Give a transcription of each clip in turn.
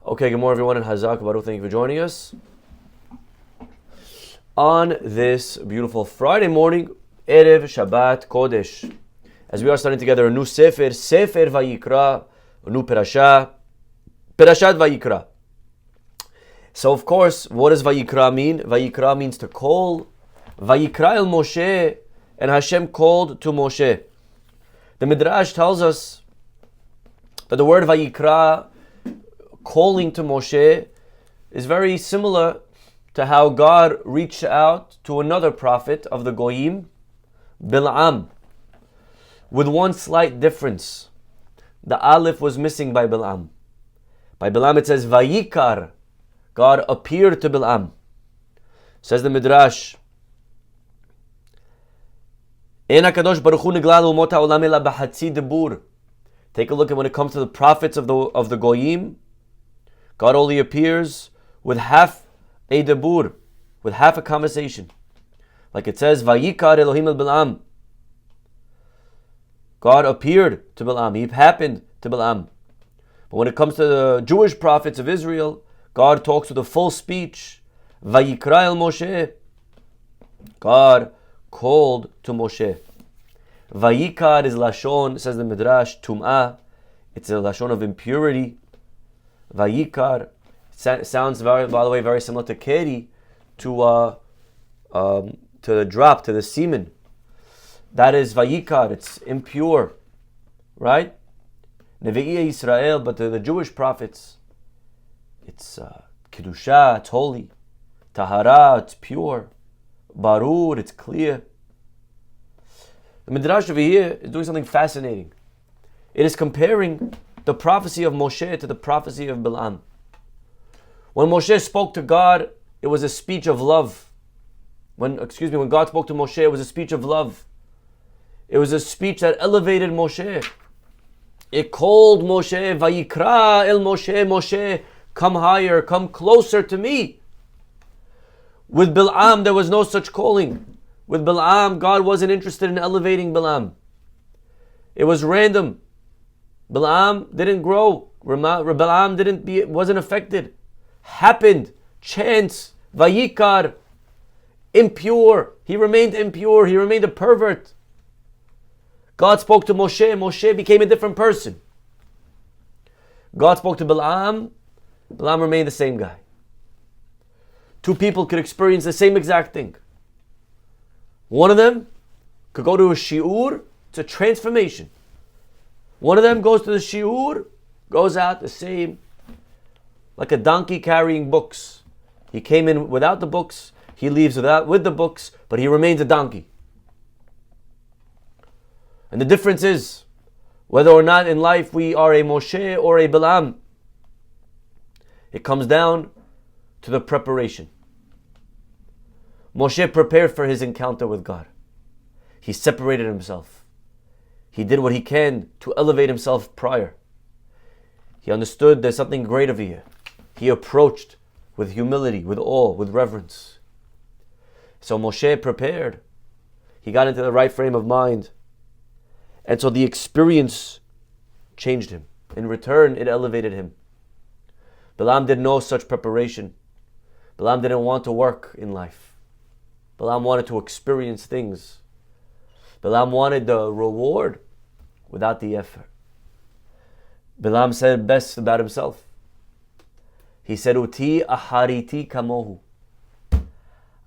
Okay, good morning everyone in Chazak. Baruch, thank you for joining us. On this beautiful Friday morning, Erev Shabbat Kodesh, as we are starting together a new Sefer Vayikra, a new Parashat Vayikra. So of course, what does Vayikra mean? Vayikra means to call. Vayikra el Moshe, and Hashem called to Moshe. The Midrash tells us that the word Vayikra, calling to Moshe, is very similar to how God reached out to another prophet of the Goyim, Bil'am, with one slight difference. The Aleph was missing by Bil'am. By Bil'am it says Vayikar, God appeared to Bil'am. Says the Midrash, En HaKadosh Baruch Hu niglal umot ha'olam ela b'chatzi dibur. Take a look at when it comes to the prophets of the Goyim, God only appears with half a debur, with half a conversation. Like it says, Vayikar Elohim el Bil'am. God appeared to Bil'am. He happened to Bil'am. But when it comes to the Jewish prophets of Israel, God talks with a full speech. Vayikra el Moshe. God called to Moshe. Vayikar is Lashon, says the Midrash, Tum'ah. It's a Lashon of impurity. Vayikar sounds by the way, very similar to Keri, to the drop, to the semen. That is Vayikar, it's impure, right? Nevi'iyah Israel, but to the Jewish prophets, it's Kedusha, it's holy. Tahara, it's pure. Barur, it's clear. The Midrash over here is doing something fascinating. It is comparing the prophecy of Moshe to the prophecy of Bil'am. When Moshe spoke to God, it was a speech of love. When God spoke to Moshe, it was a speech of love. It was a speech that elevated Moshe. It called Moshe, Vayikra el Moshe, Moshe, come higher, come closer to me. With Bil'am, there was no such calling. With Bil'am, God wasn't interested in elevating Bil'am. It was random. Bil'am didn't grow. Bil'am wasn't affected. Happened. Chance. Vayikar. Impure. He remained impure. He remained a pervert. God spoke to Moshe. Moshe became a different person. God spoke to Bil'am. Bil'am remained the same guy. Two people could experience the same exact thing. One of them could go to a shiur. It's a transformation. One of them goes to the shiur, goes out the same, like a donkey carrying books. He came in without the books, he leaves with the books, but he remains a donkey. And the difference is, whether or not in life we are a Moshe or a Bil'am, it comes down to the preparation. Moshe prepared for his encounter with God. He separated himself. He did what he can to elevate himself prior. He understood there's something great over here. He approached with humility, with awe, with reverence. So Moshe prepared. He got into the right frame of mind. And so the experience changed him. In return, it elevated him. Bil'am did no such preparation. Bil'am didn't want to work in life. Bil'am wanted to experience things. Bil'am wanted the reward without the effort. Bil'am said best about himself. He said, Uti ahariti kamohu.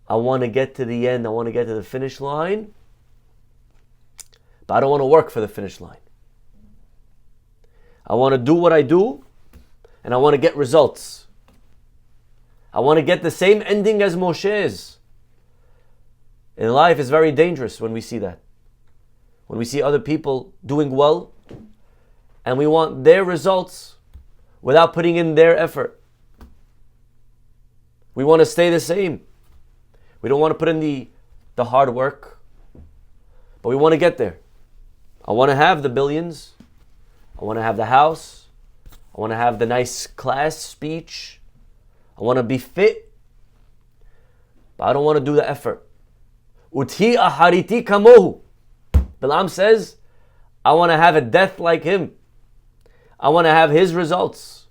I want to get to the end. I want to get to the finish line. But I don't want to work for the finish line. I want to do what I do. And I want to get results. I want to get the same ending as Moshe's. In life, it's very dangerous when we see that. When we see other people doing well, and we want their results without putting in their effort. We want to stay the same. We don't want to put in the hard work, but we want to get there. I want to have the billions. I want to have the house. I want to have the nice class speech. I want to be fit, but I don't want to do the effort. Uti ahariti kamohu. Bil'am says, I want to have a death like him. I want to have his results.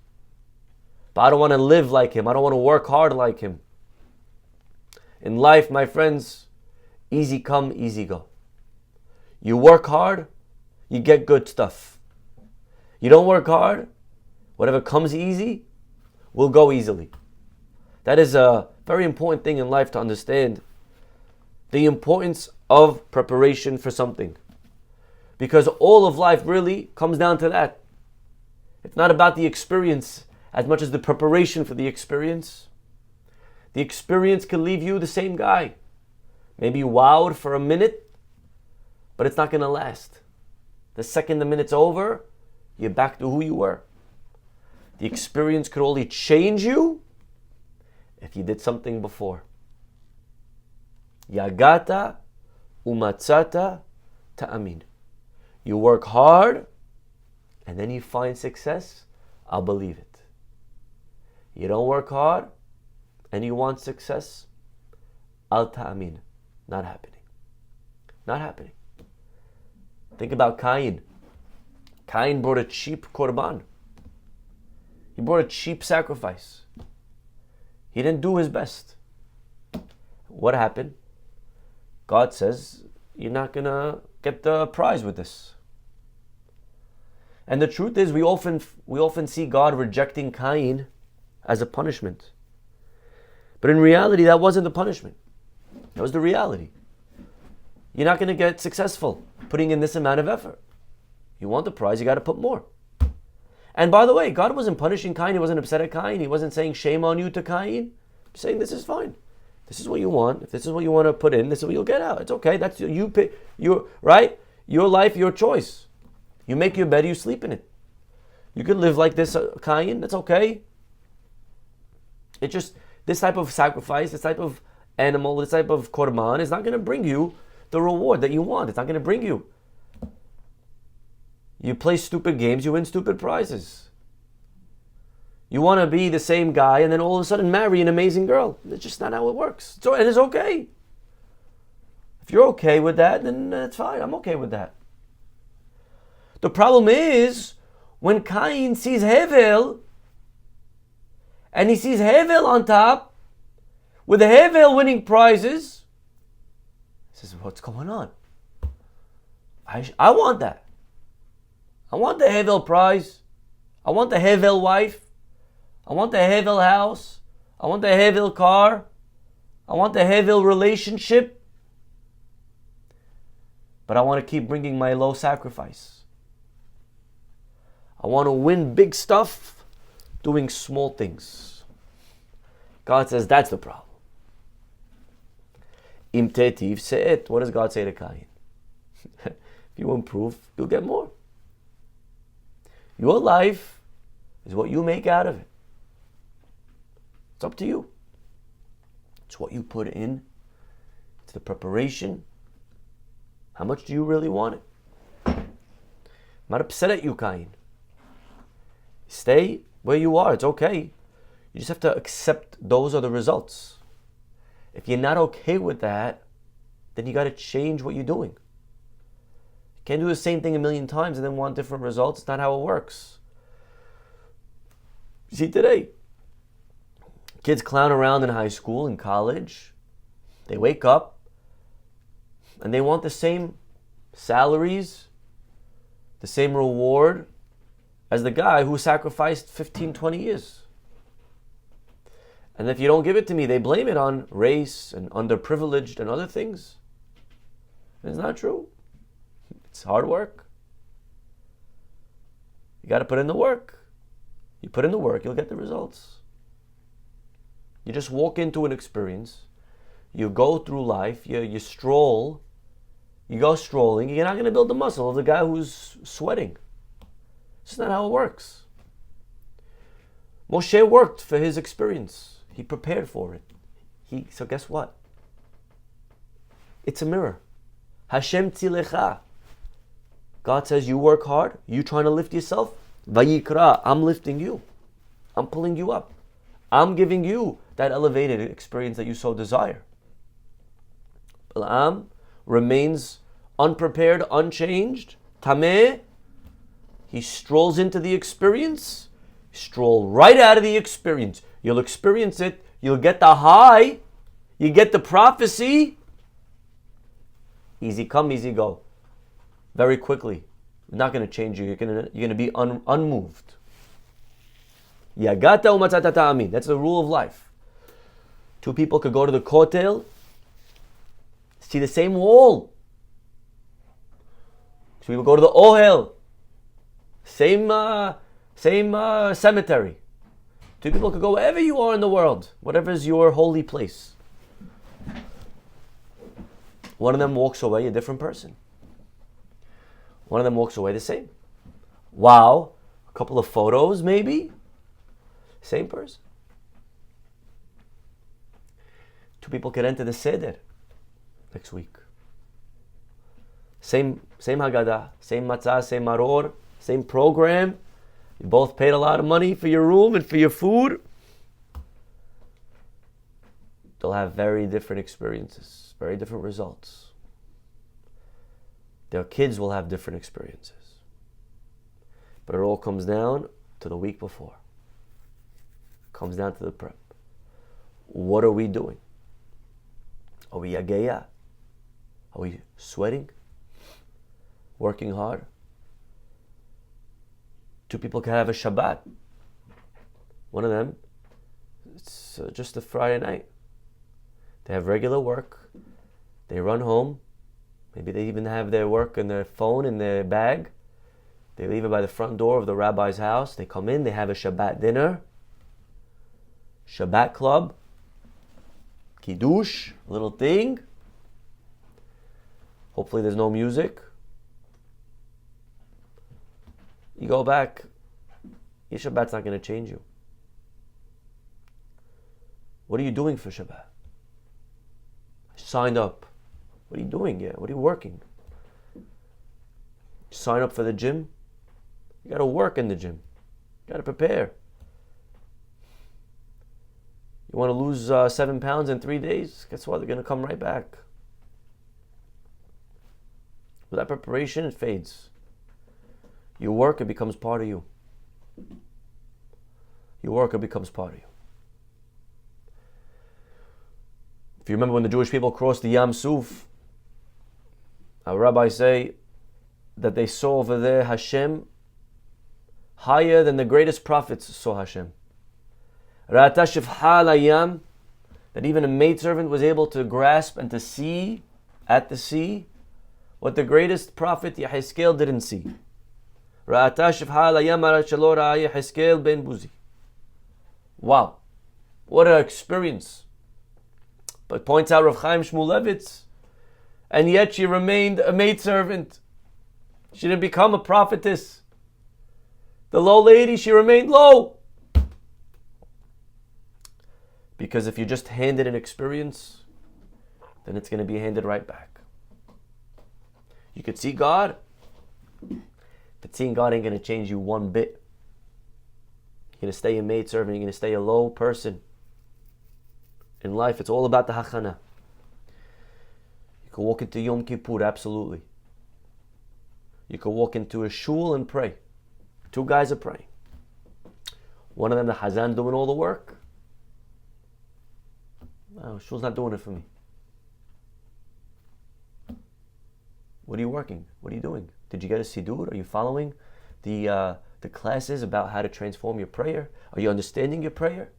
but I don't want to live like him. I don't want to work hard like him. In life, my friends, easy come, easy go. You work hard, you get good stuff. You don't work hard, whatever comes easy will go easily. That is a very important thing in life to understand. The importance of preparation for something. Because all of life really comes down to that. It's not about the experience as much as the preparation for the experience. The experience can leave you the same guy. Maybe wowed for a minute, but it's not going to last. The second the minute's over, you're back to who you were. The experience could only change you if you did something before. Yagata umatzata ta'amin. You work hard, and then you find success, I'll believe it. You don't work hard, and you want success, al ta'amin. Not happening. Not happening. Think about Cain. Cain brought a cheap korban. He brought a cheap sacrifice. He didn't do his best. What happened? God says, you're not going to get the prize with this. And the truth is, we often see God rejecting Cain as a punishment. But in reality, that wasn't the punishment. That was the reality. You're not going to get successful putting in this amount of effort. You want the prize, you got to put more. And by the way, God wasn't punishing Cain. He wasn't upset at Cain. He wasn't saying shame on you to Cain. He's saying this is fine. This is what you want. If this is what you want to put in, this is what you'll get out. It's okay. That's you pick. Your right. Your life, your choice. You make your bed, you sleep in it. You can live like this, Cain. That's okay. It's just this type of sacrifice, this type of animal, this type of korban is not going to bring you the reward that you want. It's not going to bring you. You play stupid games, you win stupid prizes. You want to be the same guy and then all of a sudden marry an amazing girl. That's just not how it works. So it is okay. If you're okay with that, then it's fine. I'm okay with that. The problem is when Cain sees Hevel and he sees Hevel on top with the Hevel winning prizes, he says, what's going on? I want that. I want the Hevel prize. I want the Hevel wife. I want the Hevel house. I want the Hevel car. I want the Hevel relationship. But I want to keep bringing my low sacrifice. I want to win big stuff doing small things. God says that's the problem. Im tetiv se'et. What does God say to Cain? If you improve, you'll get more. Your life is what you make out of it. It's up to you. It's what you put in. It's the preparation. How much do you really want it? I'm not upset at you, Cain. Stay where you are. It's okay. You just have to accept those are the results. If you're not okay with that, then you got to change what you're doing. You can't do the same thing a million times and then want different results. It's not how it works. You see today, kids clown around in high school and college. They wake up and they want the same salaries, the same reward as the guy who sacrificed 15, 20 years. And if you don't give it to me, they blame it on race and underprivileged and other things. It's not true. It's hard work. You got to put in the work. You put in the work, you'll get the results. You just walk into an experience. You go through life. You stroll. You go strolling. You're not going to build the muscle of the guy who's sweating. It's not how it works. Moshe worked for his experience. He prepared for it. So guess what? It's a mirror. Hashem tzilecha. God says you work hard. You trying to lift yourself. Vayikra. I'm lifting you. I'm pulling you up. I'm giving you that elevated experience that you so desire. Balaam remains unprepared, unchanged. Tameh. He strolls into the experience. Stroll right out of the experience. You'll experience it. You'll get the high. You get the prophecy. Easy come, easy go. Very quickly. Not going to change you. You're going to be unmoved. Yagata umatzata ta'amin. That's the rule of life. Two people could go to the kotel, see the same wall. Two people go to the ohel, same cemetery. Two people could go wherever you are in the world, whatever is your holy place. One of them walks away a different person. One of them walks away the same. Wow, a couple of photos maybe, same person. Two people could enter the Seder next week. Same Haggadah, same matzah, same maror, same program. You both paid a lot of money for your room and for your food. They'll have very different experiences, very different results. Their kids will have different experiences. But it all comes down to the week before. Comes down to the prep. What are we doing? Are we yageya? Are we sweating? Working hard? Two people can have a Shabbat. One of them, it's just a Friday night. They have regular work. They run home. Maybe they even have their work and their phone in their bag. They leave it by the front door of the rabbi's house. They come in, they have a Shabbat dinner. Shabbat club. Kiddush, a little thing. Hopefully there's no music. You go back, your Shabbat's not going to change you. What are you doing for Shabbat? I signed up. What are you doing? Yeah, what are you working? Sign up for the gym. You got to work in the gym. You got to prepare. You want to lose 7 pounds in 3 days? Guess what? They're going to come right back. Without preparation, it fades. You work, it becomes part of you. You work, it becomes part of you. If you remember when the Jewish people crossed the Yam Suf, our rabbis say that they saw over there Hashem higher than the greatest prophets saw Hashem. Ra'ata shifha layam, that even a maidservant was able to grasp and to see at the sea what the greatest prophet Yehezkel didn't see. Ra'ata shifha layam ara shelo ra'a Yehezkel ben Buzi. Wow, what an experience! But points out Rav Chaim Shmulevitz, and yet she remained a maidservant. She didn't become a prophetess. The low lady, she remained low. Because if you just handed an experience, then it's going to be handed right back. You could see God, but seeing God ain't going to change you one bit. You're going to stay a maidservant, you're going to stay a low person. In life, it's all about the hachana. You can walk into Yom Kippur, absolutely. You can walk into a shul and pray. Two guys are praying. One of them, the Hazan, doing all the work. No, shul's not doing it for me. What are you working? What are you doing? Did you get a siddur? Are you following the classes about how to transform your prayer? Are you understanding your prayer?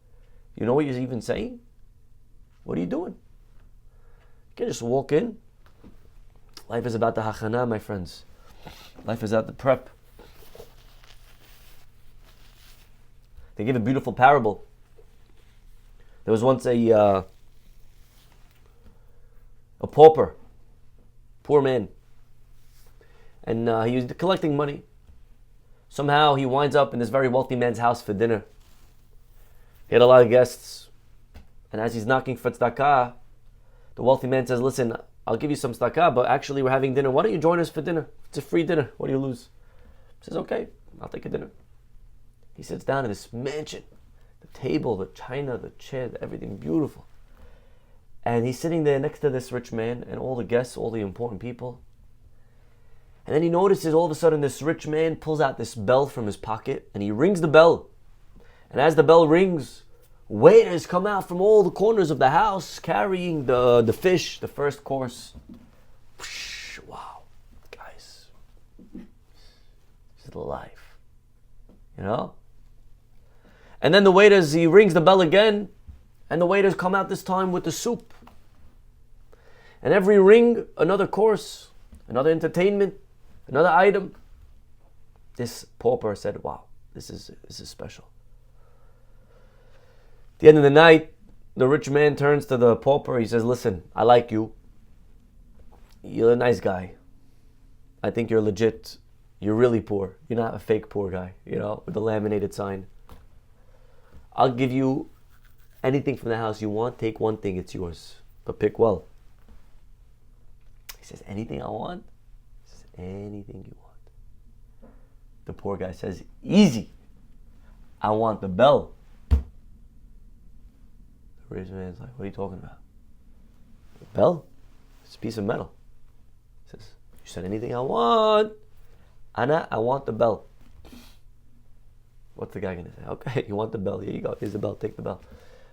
You know what you're even saying? What are you doing? You can't just walk in. Life is about the hachana, my friends. Life is about the prep. They give a beautiful parable. There was once a pauper, poor man, and he was collecting money. Somehow he winds up in this very wealthy man's house for dinner. He had a lot of guests, and as he's knocking for tzedakah, the wealthy man says, "Listen, I'll give you some tzedakah, but actually we're having dinner. Why don't you join us for dinner? It's a free dinner. What do you lose?" He says, "Okay, I'll take a dinner." He sits down in this mansion, the table, the china, the chair, everything beautiful. And he's sitting there next to this rich man and all the guests, all the important people. And then he notices all of a sudden this rich man pulls out this bell from his pocket and he rings the bell. And as the bell rings, waiters come out from all the corners of the house carrying the fish, the first course. Wow, guys, this is the life, you know? And then the waiters, he rings the bell again, and the waiters come out this time with the soup. And every ring, another course, another entertainment, another item. This pauper said, wow, this is special. At the end of the night, the rich man turns to the pauper. He says, listen, I like you. You're a nice guy. I think you're legit. You're really poor. You're not a fake poor guy, you know, with the laminated sign. I'll give you anything from the house you want. Take one thing, it's yours. But pick well. He says, anything I want? He says, anything you want. The poor guy says, easy. I want the bell. The rich man's like, what are you talking about? The bell? It's a piece of metal. He says, you said anything I want. Anna, I want the bell. What's the guy going to say? Okay, you want the bell. Here you go. Here's the bell. Take the bell.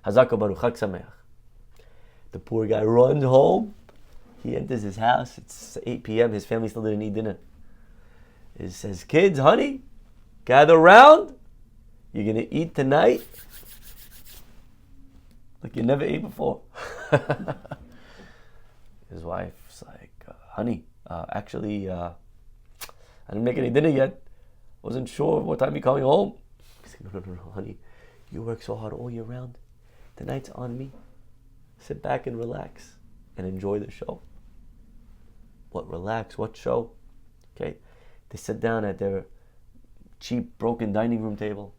Chazak Baruch Chag Sameach. The poor guy runs home. He enters his house. It's 8 p.m. His family still didn't eat dinner. He says, kids, honey, gather round. You're going to eat tonight like you never ate before. His wife's like, honey, actually, I didn't make any dinner yet. Wasn't sure what time you're coming home. He's like, no, honey. You work so hard all year round. The night's on me. Sit back and relax and enjoy the show. What relax? What show? Okay. They sit down at their cheap, broken dining room table.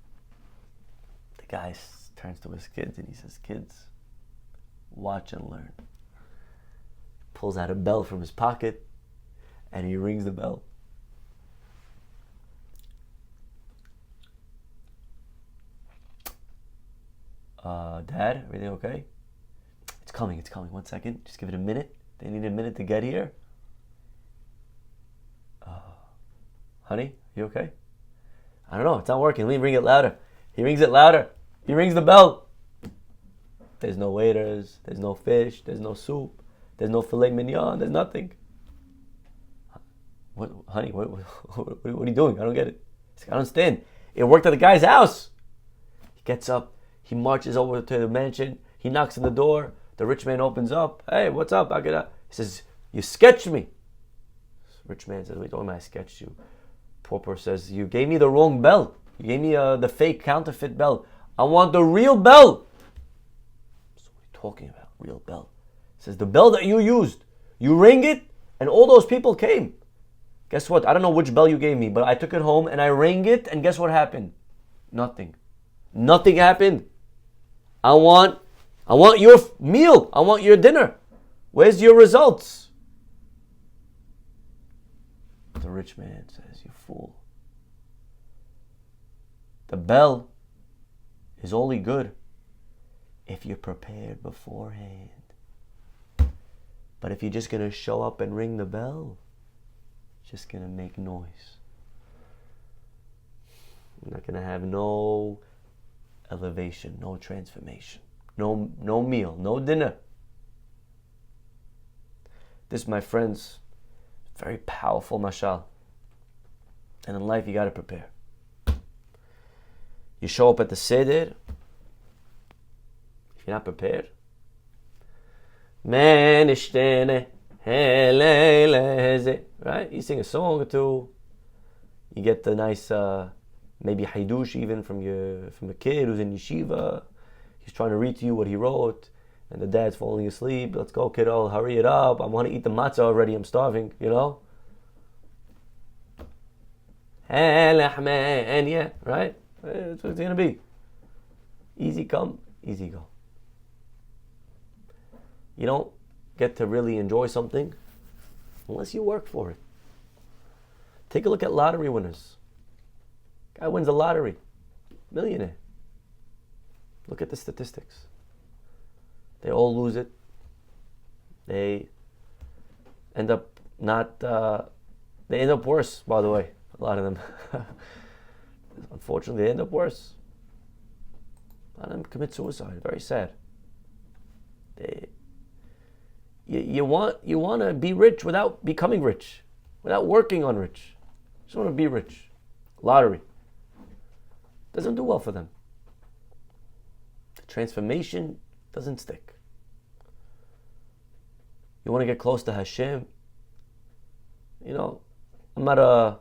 The guy turns to his kids and he says, kids, watch and learn. Pulls out a bell from his pocket and he rings the bell. Dad, everything okay? It's coming. 1 second. Just give it a minute. They need a minute to get here. Honey, you okay? I don't know. It's not working. Let me ring it louder. He rings it louder. He rings the bell. There's no waiters. There's no fish. There's no soup. There's no filet mignon. There's nothing. What, honey, what are you doing? I don't get it. He's like, I don't understand. It worked at the guy's house. He gets up. He marches over to the mansion. He knocks on the door. The rich man opens up. Hey, what's up? He says, you sketched me. Rich man says, what are you talking about? I sketched you. Pauper says, you gave me the wrong bell. You gave me the fake counterfeit bell. I want the real bell. So what are you talking about? Real bell. He says, the bell that you used. You rang it and all those people came. Guess what? I don't know which bell you gave me, but I took it home and I rang it and guess what happened? Nothing. Nothing happened. I want your meal. I want your dinner. Where's your results? The rich man says, you fool. The bell is only good if you're prepared beforehand. But if you're just going to show up and ring the bell, it's just going to make noise. You're not going to have no elevation, no transformation, no meal, no dinner. This, my friends, very powerful mashal. And in life, you got to prepare. You show up at the seder. If you're not prepared, right? You sing a song or two. You get the nice, maybe haidush even from a kid who's in yeshiva. He's trying to read to you what he wrote, and the dad's falling asleep. Let's go, kiddo, hurry it up. I want to eat the matzah already. I'm starving, you know. And yeah, right? That's what it's gonna be. Easy come, easy go. You don't get to really enjoy something unless you work for it. Take a look at lottery winners. Guy wins the lottery, millionaire. Look at the statistics. They all lose it. They end up they end up worse, by the way, a lot of them. Unfortunately, they end up worse. A lot of them commit suicide. Very sad. You want to be rich without becoming rich, without working on rich. You just want to be rich. Lottery. Doesn't do well for them. The transformation doesn't stick. You want to get close to Hashem. You know, I'm not a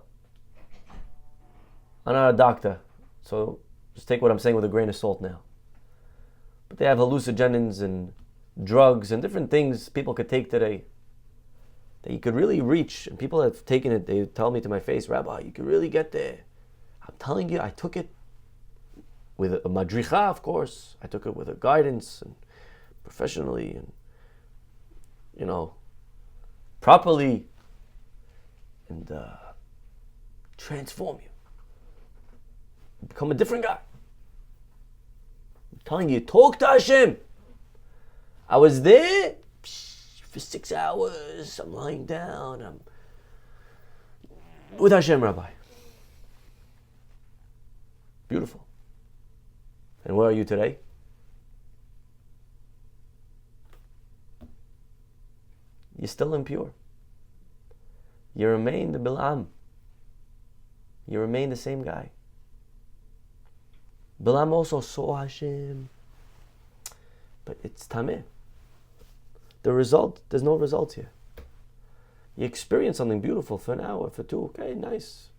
doctor, so just take what I'm saying with a grain of salt now. But they have hallucinogens and drugs and different things people could take today that you could really reach. And people have taken it, they tell me to my face, Rabbi, you could really get there. I'm telling you, I took it with a madricha, of course. I took it with a guidance and professionally and, you know, properly, and transform you. Become a different guy. I'm telling you, talk to Hashem. I was there for 6 hours. I'm lying down. I'm with Hashem, Rabbi. Beautiful. And where are you today? You're still impure. You remain the Bilam. You remain the same guy. Bilam also saw Hashem, but it's tameh. The result, there's no result here. You experience something beautiful for an hour, for two, okay, nice.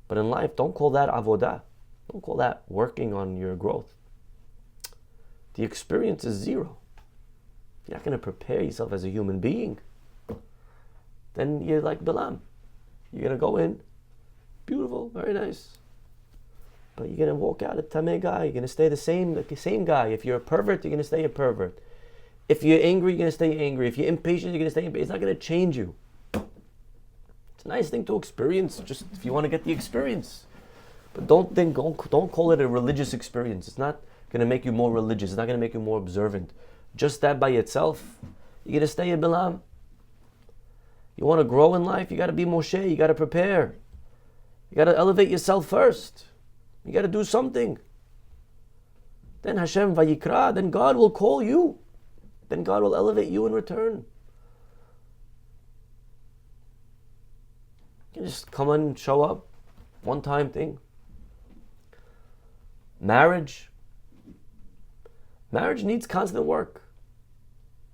But in life, don't call that avodah. Don't call that working on your growth. The experience is zero. You're not going to prepare yourself as a human being. Then you're like Bilam. You're going to go in, beautiful, very nice. But you're going to walk out a tameh guy. You're going to stay the same guy. If you're a pervert, you're going to stay a pervert. If you're angry, you're going to stay angry. If you're impatient, you're going to stay impatient. It's not going to change you. It's a nice thing to experience, just if you want to get the experience. But don't call it a religious experience. It's not going to make you more religious. It's not going to make you more observant. Just that by itself, you're going to stay a Bilam. You want to grow in life, you got to be Moshe. You got to prepare. You got to elevate yourself first. You got to do something. Then Hashem Vayikra, then God will call you. Then God will elevate you in return. You can just come and show up. One-time thing. Marriage needs constant work.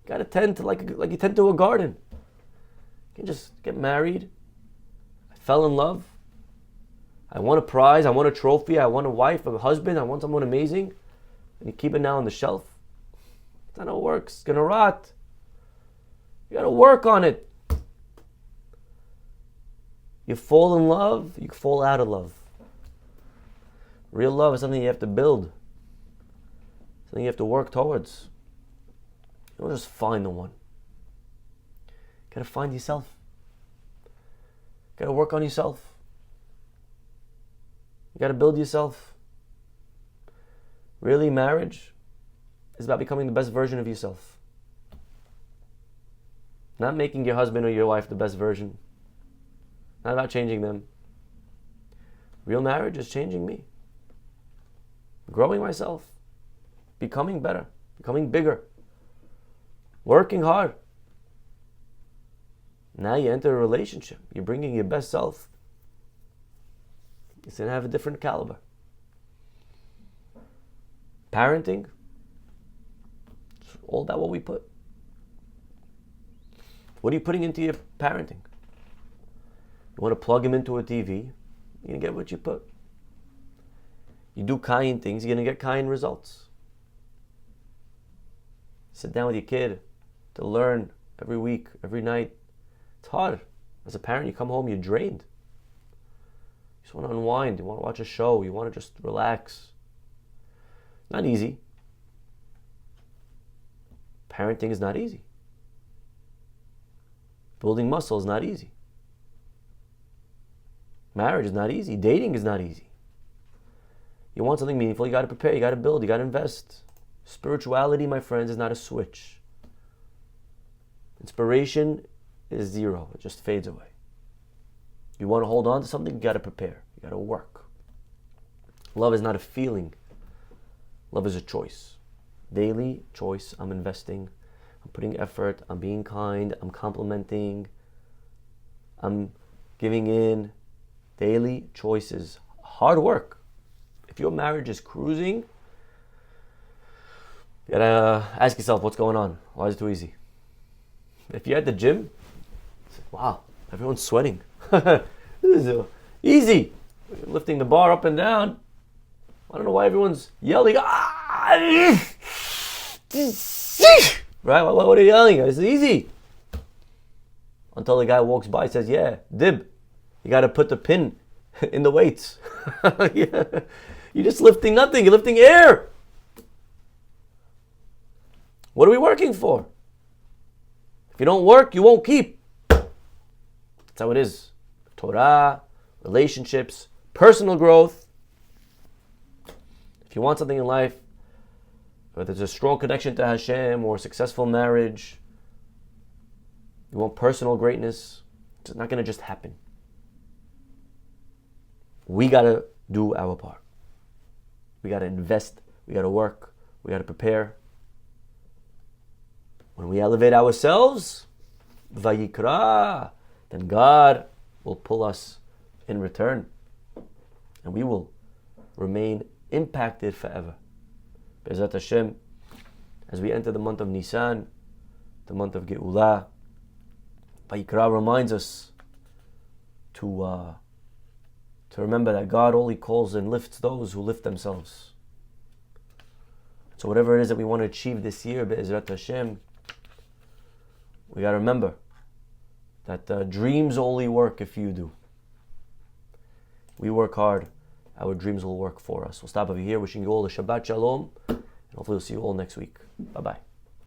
You got to tend to like you tend to a garden. You can just get married. I fell in love. I want a prize. I want a trophy. I want a wife, a husband. I want someone amazing. And you keep it now on the shelf. That's not how it works. It's going to rot. You got to work on it. You fall in love, you fall out of love. Real love is something you have to build. Something you have to work towards. You don't just find the one. You got to find yourself. You got to work on yourself. You got to build yourself. Really, marriage is about becoming the best version of yourself. Not making your husband or your wife the best version. Not about changing them. Real marriage is changing me. Growing myself. Becoming better. Becoming bigger. Working hard. Now you enter a relationship. You're bringing your best self. It's going to have a different caliber. Parenting. It's all about what we put. What are you putting into your parenting? You want to plug him into a TV, you're going to get what you put. You do kind things, you're going to get kind results. Sit down with your kid to learn every week, every night. It's hard. As a parent, you come home, you're drained. You just want to unwind, you want to watch a show, you want to just relax. Not easy. Parenting is not easy. Building muscle is not easy. Marriage is not easy. Dating is not easy. You want something meaningful, you got to prepare, you got to build, you got to invest. Spirituality, my friends, is not a switch. Inspiration is zero. It just fades away. You want to hold on to something, you got to prepare. You got to work. Love is not a feeling. Love is a choice. Daily choice. I'm investing. I'm putting effort. I'm being kind. I'm complimenting. I'm giving in. Daily choices. Hard work. If your marriage is cruising, you gotta ask yourself what's going on. Why is it too easy? If you're at the gym, wow, everyone's sweating. This is easy. You're lifting the bar up and down. I don't know why everyone's yelling. Right? What are you yelling? It's easy. Until the guy walks by and says, yeah, dib. You got to put the pin in the weights. Yeah. You're just lifting nothing. You're lifting air. What are we working for? If you don't work, you won't keep. That's how it is. Torah, relationships, personal growth. If you want something in life, whether it's a strong connection to Hashem or a successful marriage, you want personal greatness, it's not going to just happen. We got to do our part. We got to invest. We got to work. We got to prepare. When we elevate ourselves, Vayikra, then God will pull us in return. And we will remain impacted forever. Be'ezrat Hashem, as we enter the month of Nisan, the month of Geulah, Vayikra reminds us to remember that God only calls and lifts those who lift themselves. So whatever it is that we want to achieve this year, Be'ezrat Hashem, we got to remember that dreams only work if you do. We work hard, our dreams will work for us. We'll stop over here, wishing you all a Shabbat Shalom, and hopefully we'll see you all next week. Bye-bye.